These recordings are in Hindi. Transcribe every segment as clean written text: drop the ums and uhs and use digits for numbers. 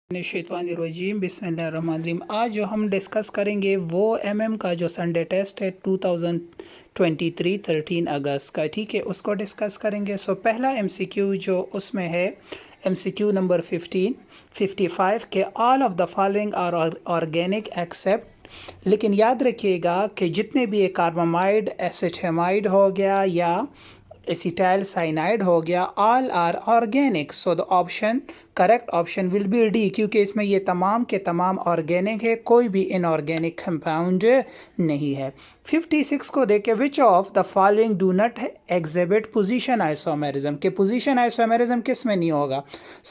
शैतानिर्रजीम बिस्मिल्लाहिर्रहमानिर्रहीम। आज जो हम डिस्कस करेंगे वो का जो संडे टेस्ट है 2023 13 अगस्त का, ठीक है, उसको डिस्कस करेंगे। पहला एमसीक्यू जो उसमें है एमसीक्यू नंबर 55 के all of the following are organic except, लेकिन याद रखिएगा कि जितने भी ये कार्बामाइड एसिटामाइड हो गया या एसिटाइल साइनाइड हो गया, all are organic. So the option correct option will be D, क्योंकि इसमें ये तमाम के तमाम ऑर्गेनिक है, कोई भी इनऑर्गेनिक कंपाउंड नहीं है। 56 को देखे, विच of the following do not exhibit position isomerism, के पोजीशन आइसोमेरिज्म किस में नहीं होगा?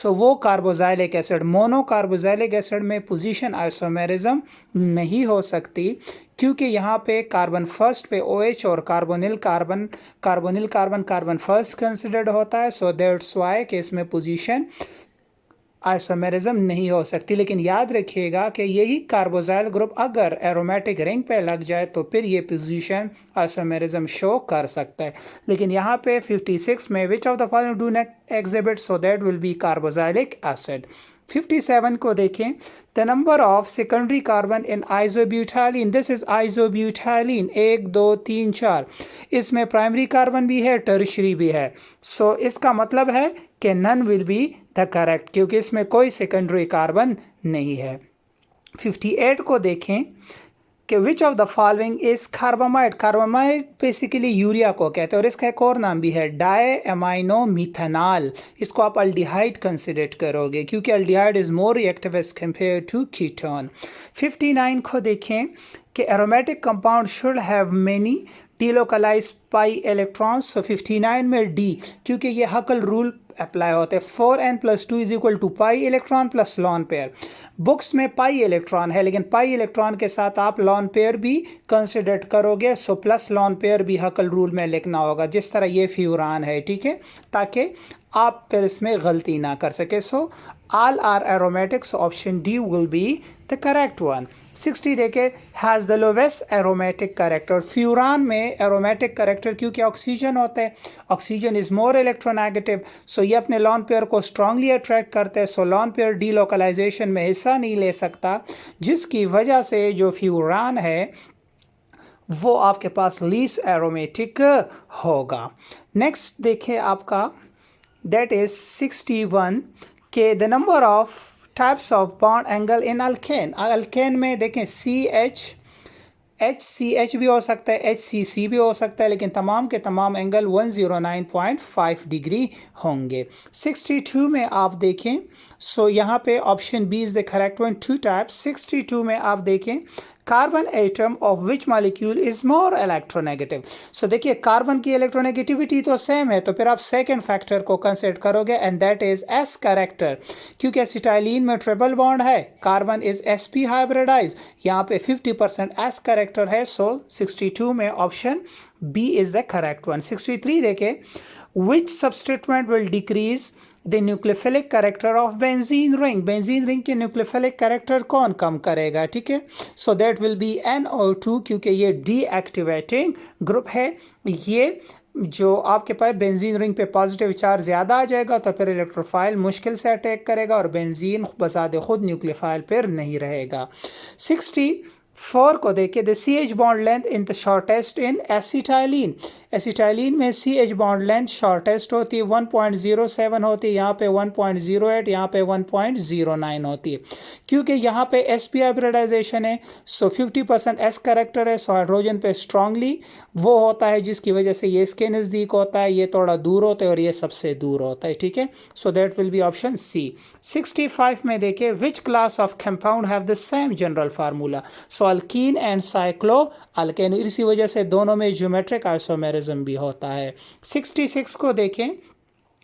वो carboxylic acid, mono carboxylic acid में पोजीशन आइसोमेरिज्म नहीं हो सकती, क्योंकि यहाँ पे कार्बन फर्स्ट पे OH और कार्बोनिल कार्बन फर्स्ट कंसिडर्ड होता है। सो दैट्स वाई कि इसमें पोजीशन आइसोमेरिज्म नहीं हो सकती। लेकिन याद रखिएगा कि यही कार्बोजाइल ग्रुप अगर एरोमेटिक रिंग पे लग जाए तो फिर ये पोजीशन आइसोमेरिज्म शो कर सकता है। लेकिन यहाँ पे 56 में which of the following do not exhibit, so that will be carboxylic acid. 57 को देखें, the number of secondary carbon in isobutylene, this is isobutylene 1 2 3 4, इसमें प्राइमरी कार्बन भी है, टर्शरी भी है। इसका मतलब है कि none will be the correct, क्योंकि इसमें कोई सेकेंडरी कार्बन नहीं है। 58 को देखें कि विच of the following is carbamide, carbamide basically urea को कहते हैं और इसका एक और नाम भी है डाई एमाइनो मिथेनॉल। इसको आप अल्डिहाइड कंसिडर करोगे क्योंकि aldehyde is more reactive as compare to ketone. 59 को देखें कि aromatic compound should have many delocalize pi electrons. 59 में डी, क्योंकि ये हकल रूल अप्लाई होते हैं। 4n+2 is equal to pi electron plus lone pair. Books में पाई इलेक्ट्रॉन है, लेकिन पाई इलेक्ट्रॉन के साथ आप लॉन पेयर भी कंसिडर करोगे। प्लस लॉन पेयर भी हकल रूल में लिखना होगा, जिस तरह ये फ्यूरान है, ठीक है, ताकि आप फिर इसमें गलती ना कर सके। All are aromatics, option D will be the correct one. 60 देखे, has the lowest aromatic character, furan में एरोमेटिक करेक्टर क्योंकि ऑक्सीजन होता है, ऑक्सीजन इज मोर इलेक्ट्रोनेगेटिव, ये अपने लॉन पेयर को स्ट्रांगली अट्रैक्ट करते हैं। लॉन पेयर डीलोकलाइजेशन में हिस्सा नहीं ले सकता, जिसकी वजह से जो फ्यूरान है वो आपके पास लीस्ट एरोमेटिक होगा। नेक्स्ट देखें आपका, दैट इज 61 के the number of types of bond angle in alkane. Alkane में देखें HCH भी हो सकता है, HCC भी हो सकता है, लेकिन तमाम के तमाम एंगल 109.5 डिग्री होंगे। 62 में आप देखें, यहाँ पे option B is the correct one, 2 types. 62 में आप देखें, carbon atom of which molecule is more electronegative. देखिए कार्बन की इलेक्ट्रोनेगेटिविटी तो सेम है, तो फिर आप सेकंड फैक्टर को कंसिडर करोगे and that is S character, क्योंकि एसिटाइलिन में ट्रिपल बॉन्ड है, कार्बन इज sp हाइब्रिडाइज, यहाँ पे 50% एस करेक्टर है। 62 में option B is the correct one. 63 देखे, विच substituent will decrease the nucleophilic character of benzene ring, benzene ring के न्यूक्लियोफिलिक कैरेक्टर कौन कम करेगा, ठीक है। दैट विल बी NO2, क्योंकि ये डीएक्टिवेटिंग ग्रुप है। ये जो आपके पास बेंजीन रिंग पे पॉजिटिव चार्ज ज़्यादा आ जाएगा तो फिर इलेक्ट्रोफाइल मुश्किल से अटैक करेगा और बेंजीन बसाद खुद न्यूक्लियोफाइल पर नहीं रहेगा। 64 को देखे, the CH bond length in the shortest in acetylene, acetylene में CH बॉन्ड लेंथ शॉर्टेस्ट होती है, 1.07 होती है, यहाँ पे 1.08, यहाँ पे 1.09 होती है, क्योंकि यहाँ पे sp हाइब्रिडाइजेशन है। 50% s करेक्टर है, हाइड्रोजन पे स्ट्रांगली वो होता है, जिसकी वजह से ये इसके नज़दीक होता है, ये थोड़ा दूर होता है और ये सबसे दूर होता है, ठीक है। That will be option C. 65 में देखें, which class of compound have the same general formula, alkene and cycloalkane, इसी वजह से दोनों में ज्योमेट्रिक आइसोमेरिज्म भी होता है। 66 को देखें,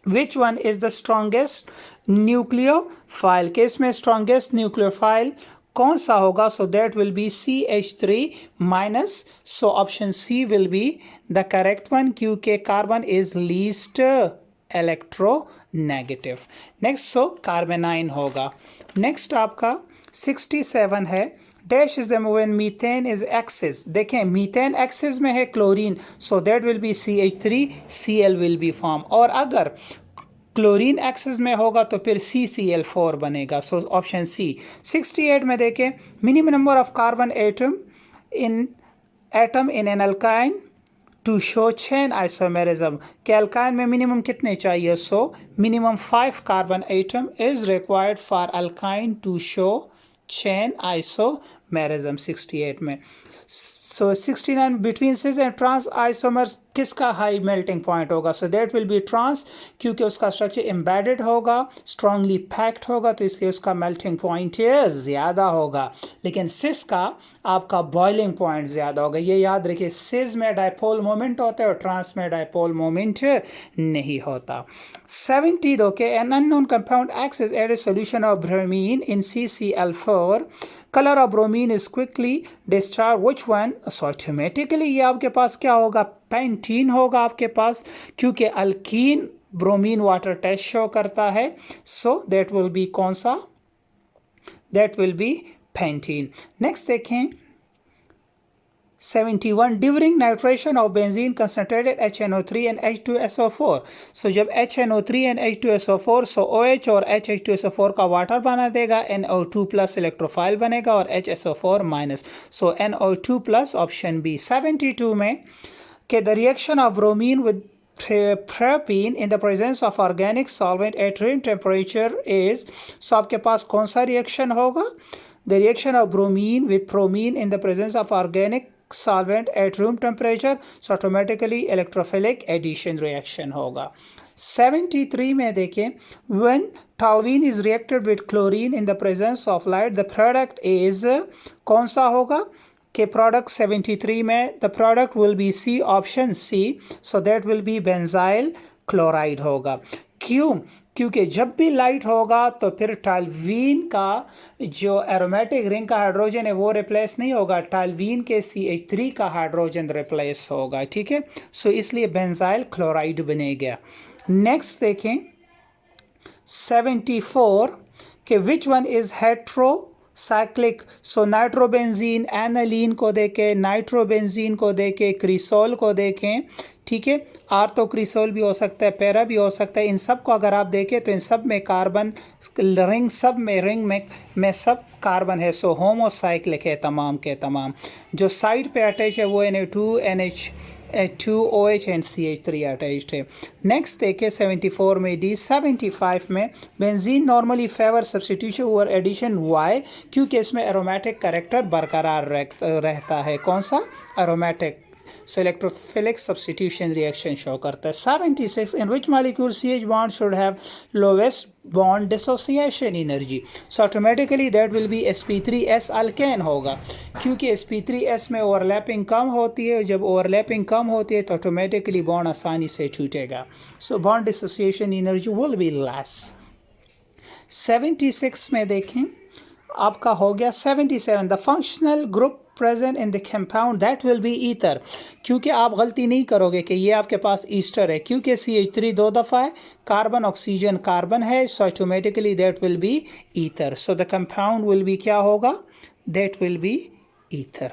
which one is the strongest nucleophile, case में स्ट्रॉन्गेस्ट न्यूक्लियोफाइल कौन सा होगा? That will be CH3 minus, option C will be the correct one, क्योंकि carbon is least electronegative. Next carbanion होगा। नेक्स्ट आपका 67 है, dash is when methane is excess, देखें मीथेन एक्सिस में है chlorine, that will be CH3, Cl will be form. और अगर क्लोरीन एक्सेस में होगा तो फिर CCl4 बनेगा। So option C. 68 में देखें, minimum number of carbon atom in an alkyne to show chain isomerism. के अल्काइन में मिनिमम कितने चाहिए? So minimum 5 carbon atom is required for alkyne to show chain isomerism 68 में। So 69 between cis and trans isomers किसका हाई मेल्टिंग पॉइंट होगा? So that will be trans, क्योंकि उसका स्ट्रक्चर एम्बेडेड होगा, स्ट्रांगली पैक्ड होगा, तो इसलिए उसका मेल्टिंग पॉइंट ज़्यादा होगा। लेकिन सिस का आपका बॉइलिंग पॉइंट ज़्यादा होगा। ये याद रखिए, सिस में डायपोल मोमेंट होता है और ट्रांस में डायपोल मोमेंट नहीं होता। 70 दो के an unknown compound excess add a solution of bromine in CCl4, colour of bromine is quickly discharge which one? So automatically ये आपके पास क्या होगा? पेंटीन होगा आपके पास, क्योंकि alkene bromine water test show करता है। सो दैट विल बी कौन सा? That will be pentene. Next देखें 71 during nitration of benzene concentrated HNO3 and H2SO4। So जब HNO3 and H2SO4, so OH और H2SO4 का वाटर बना देगा, NO2 प्लस इलेक्ट्रोफाइल बनेगा और HSO4 माइनस, सो NO2 प्लस ऑप्शन बी। 72 में के the reaction of bromine with propene in the presence of organic solvent at room temperature is, so आपके पास कौन सा रिएक्शन होगा? The reaction of bromine with bromine in the presence of organic solvent at room temperature, so automatically electrophilic addition reaction होगा। 73 में देखें, when toluene is reacted with chlorine in the presence of light, the product is, कौन सा होगा? के प्रोडक्ट 73 में the product will be C, option C. So that will be benzyl chloride होगा। क्यों? क्योंकि जब भी लाइट होगा तो फिर टॉल्यूइन का जो एरोमेटिक रिंग का हाइड्रोजन है वो रिप्लेस नहीं होगा, टॉल्यूइन के CH3 का हाइड्रोजन रिप्लेस होगा। ठीक है, सो इसलिए बेंजाइल क्लोराइड बनेगा। नेक्स्ट देखें 74 के which one is heterocyclic. So nitrobenzene aniline को देखें, नाइट्रोबेंजीन को देखें, क्रिसोल को देखें। ठीक है, आर्थो क्रिसोल भी हो सकता है, पैरा भी हो सकता है। इन सब को अगर आप देखें तो इन सब में कार्बन रिंग, सब में रिंग में सब कार्बन है। सो होमोसाइक्लिक है तमाम के तमाम। जो साइड पे अटैच है वो Na2 NH2OH and CH3 attached है। नेक्स्ट देखिए 74 में डी। 75 में benzene normally favour substitution over addition why, क्योंकि इसमें एरोमेटिक कैरेक्टर बरकरार रहता है। कौन सा? Aromatic. So electrophilic substitution reaction show करता है। 76 in which molecule CH bond should have lowest bond dissociation energy, so automatically that will be sp3s alkane होगा, क्योंकि sp3s में ओवरलैपिंग कम होती है। जब ओवरलैपिंग कम होती है तो ऑटोमेटिकली बॉन्ड आसानी से छूटेगा। So bond dissociation energy will be less. 76 में देखें आपका हो गया 77 the functional group present in the compound that will B ether, क्योंकि आप गलती नहीं करोगे कि ये आपके पास ईस्टर है, क्योंकि CH3 दो दफ़ा है, कार्बन ऑक्सीजन कार्बन है, so automatically that will B ether. So the compound will be क्या होगा? That will B ether.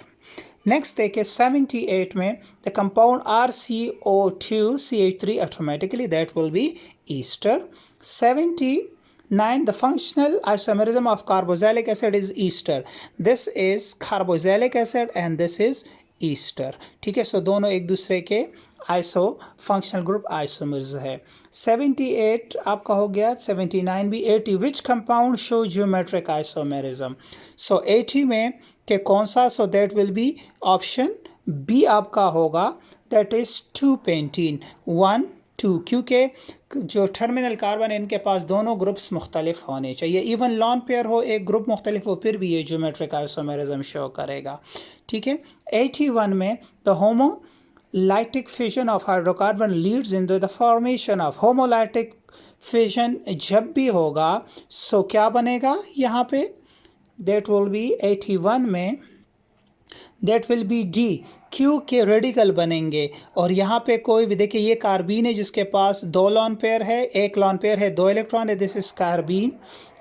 Next देखिए 78 में the compound RCO2 CH3 automatically that will B Easter. 79 the functional isomerism of carboxylic acid is ester. This is carboxylic acid and this is ester. ठीक है, सो दोनों एक दूसरे के आइसो फंक्शनल ग्रुप आइसोमर्स है। 78 आपका हो गया। 79 भी। 80 which compound show geometric isomerism. So 80 में के कौन सा? So that will be option B आपका होगा, दैट इज 2 पेंटीन 1 2, क्योंकि जो टर्मिनल कार्बन है इनके पास दोनों ग्रुप्स मुख्तलिफ होने चाहिए। इवन लॉन पेयर हो, एक ग्रुप मुख्तलिफ हो, फिर भी ये ज्योमेट्रिक आइसोमेरिज्म शो करेगा। ठीक है, 81 में the homolytic fission of hydrocarbon leads in the formation of homolytic fission. जब भी होगा सो क्या बनेगा यहाँ पे? दैट विल बी 81 में that will be D, Q के रेडिकल बनेंगे। और यहाँ पे कोई भी देखिए, ये कार्बीन है जिसके पास 2 लॉन पेयर है, 1 लॉन पेयर है, 2 इलेक्ट्रॉन है, दिस इज कार्बीन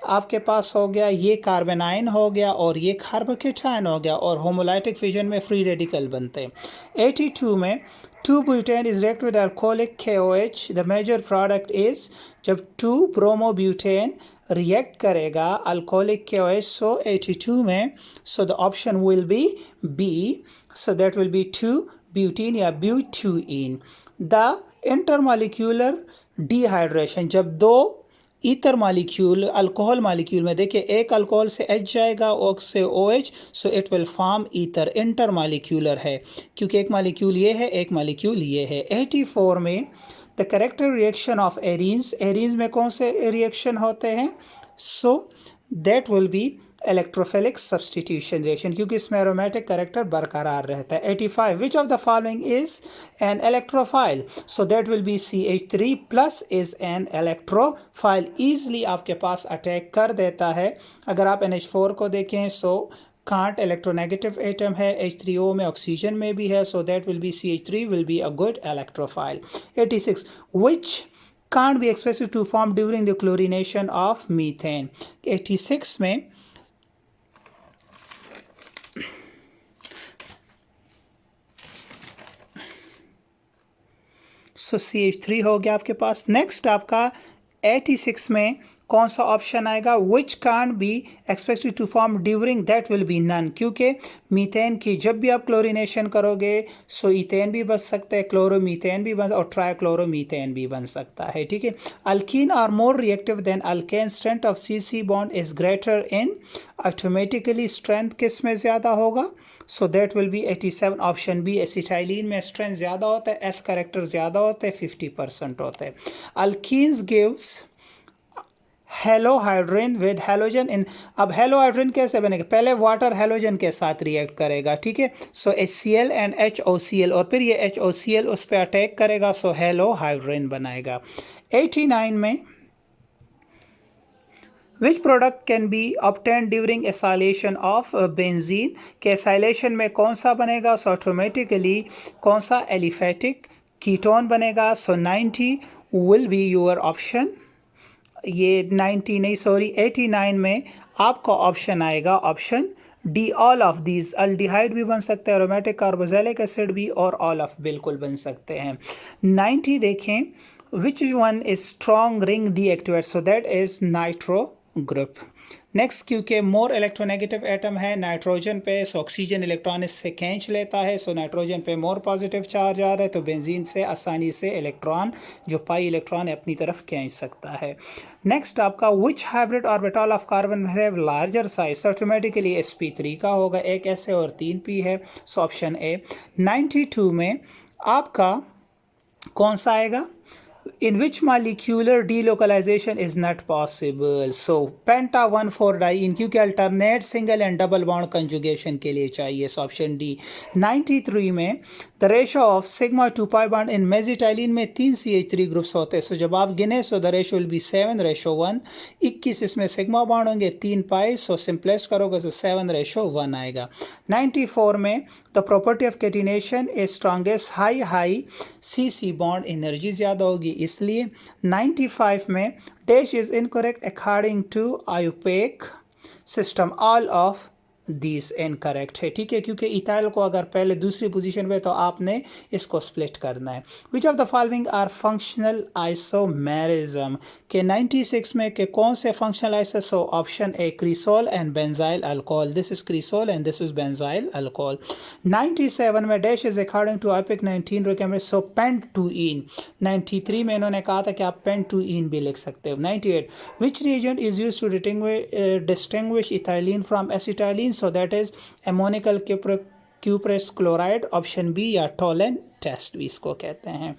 आपके पास हो गया। ये कार्बेनाइन हो गया और ये कार्बोकेटाइन हो गया, और होमोलाइटिक फिजन में फ्री रेडिकल बनते हैं। 82 में 2-butane is react with alcoholic KOH. The major product is जब 2-bromobutane react करेगा alcoholic KOH so 82 में, so the option will be B, so that will be 2-butene या butene. The intermolecular dehydration, जब दो ईथर मालिक्यूल अल्कोहल मालिक्यूल में देखिए एक अल्कोहल से H जाएगा और से OH, so it will form ether, inter molecular है क्योंकि एक मालिक्यूल ये है एक मालिक्यूल ये है। 84 में the character reaction of arenes, arenes में कौन से रिएक्शन होते हैं, सो that will B electrophilic substitution reaction क्योंकि इसमें एरोमेटिक करेक्टर बरकरार रहता है। 85 विच of the following is an electrophile, so that will be CH3 plus is an electrophile, easily आपके पास अटैक कर देता है। अगर आप NH4 को देखें सो कांट इलेक्ट्रोनेगेटिव एटम है, H3O में ऑक्सीजन में भी है, so that will be CH3 will be a good electrophile. 86 which can't be expected to form during the chlorination of methane। 86 में सो CH3 हो गया आपके पास। नेक्स्ट आपका 86 में कौन सा ऑप्शन आएगा, which can't be expected to form during, that will be none, क्योंकि मीथेन की जब भी आप क्लोरिनेशन करोगे सो इथेन भी बन सकता है, क्लोरोमीथेन भी बन और ट्राइक्लोरोमीथेन भी बन सकता है, ठीक है। Alkene are more reactive than alkane, strength of CC bond is greater in, automatically strength किस में ज़्यादा होगा, so that will be 87 option B. Acetylene में स्ट्रेंथ ज़्यादा होता है, एस करेक्टर ज़्यादा होता है, 50% होता है। Alkenes gives halohydrin with halogen in, अब हेलोहाइड्रिन कैसे बनेगा, पहले वाटर हेलोजन के साथ रिएक्ट करेगा, ठीक है, सो HCl एंड HOCl और फिर ये HOCl उस पर अटैक करेगा, सो हेलोहाइड्रिन बनाएगा। 89 में Which product can be obtained during acylation of benzene, के acylation में कौन सा बनेगा, सो ऑटोमेटिकली कौन सा एलिफेटिक कीटोन बनेगा, सो 90 विल बी योर ऑप्शन। ये 90 नहीं सॉरी 89 में आपका ऑप्शन आएगा option D, all of these. Aldehyde भी बन सकते हैं, एरोमेटिक कार्बोक्सिलिक एसिड भी, और ऑल ऑफ बिल्कुल बन सकते हैं। 90 देखें, which one is strong ring deactivate, so that is nitro group. Next क्योंकि मोर इलेक्ट्रोनेगेटिव एटम है नाइट्रोजन पे, सो ऑक्सीजन इलेक्ट्रॉन इससे खींच लेता है, सो नाइट्रोजन पे मोर पॉजिटिव चार्ज आ रहा है, तो बेंजीन से आसानी से इलेक्ट्रॉन जो पाई इलेक्ट्रॉन है अपनी तरफ खींच सकता है। नेक्स्ट आपका which hybrid orbital of carbon have larger size, automatically sp3 का होगा, एक S और 3 p है, सो ऑप्शन ए। 92 में आपका कौन सा आएगा, in which molecular delocalization is not possible, so penta 1,4-diene, क्योंकि alternate single and double bond conjugation के लिए चाहिए, so option D। 93 में the ratio of sigma 2 pi bond in mesitylene में 3 CH3 ग्रुप्स होते हैं, so जब आप गिने so the ratio will be 7:1, 21 इसमें सिग्मा बॉन्ड होंगे 3 पाई, so सिंपलेस्ट करोगे so 7:1 आएगा। 94 में the property of catenation is strongest, high CC bond energy ज़्यादा होगी इसलिए। 95 में dash is incorrect according to IUPAC system, all of this incorrect है, ठीक है, क्योंकि इथाइल को अगर पहले दूसरी पोजीशन पे तो आपने इसको स्प्लिट करना है। Which of the following are functional isomerism, के 96 में के कौन से functional iso, so option A cresol and benzyl alcohol, this is cresol and this is benzyl alcohol. 97 में dash is according to IUPAC 19 recommend, so pentyne. 93 में इन्होंने कहा था कि आप पेंटुइन भी लिख सकते हो। 98 which reagent is used to distinguish ethylene from acetylene, so that is ammonical cuprous chloride, option B, या टोलन टेस्ट भी इसको कहते हैं।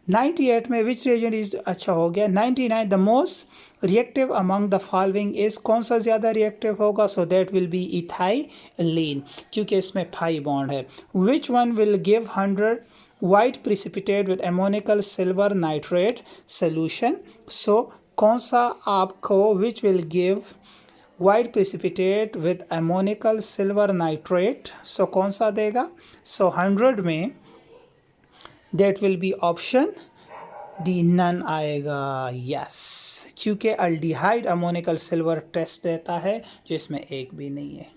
98 में विच reagent इज, अच्छा हो गया। 99 the most reactive among the following is, कौन सा ज़्यादा रिएक्टिव होगा, so that will B ethylene क्योंकि इसमें पाई बॉन्ड है। Which one will give 100 white precipitate with ammonical silver nitrate solution, so कौन सा आपको which will give white precipitate with ammonical silver nitrate, so कौन सा देगा, so 100 में that will be option D, none आएगा, यस, क्योंकि अल्डिहाइड अमोनिकल सिल्वर टेस्ट देता है जो इसमें एक भी नहीं है।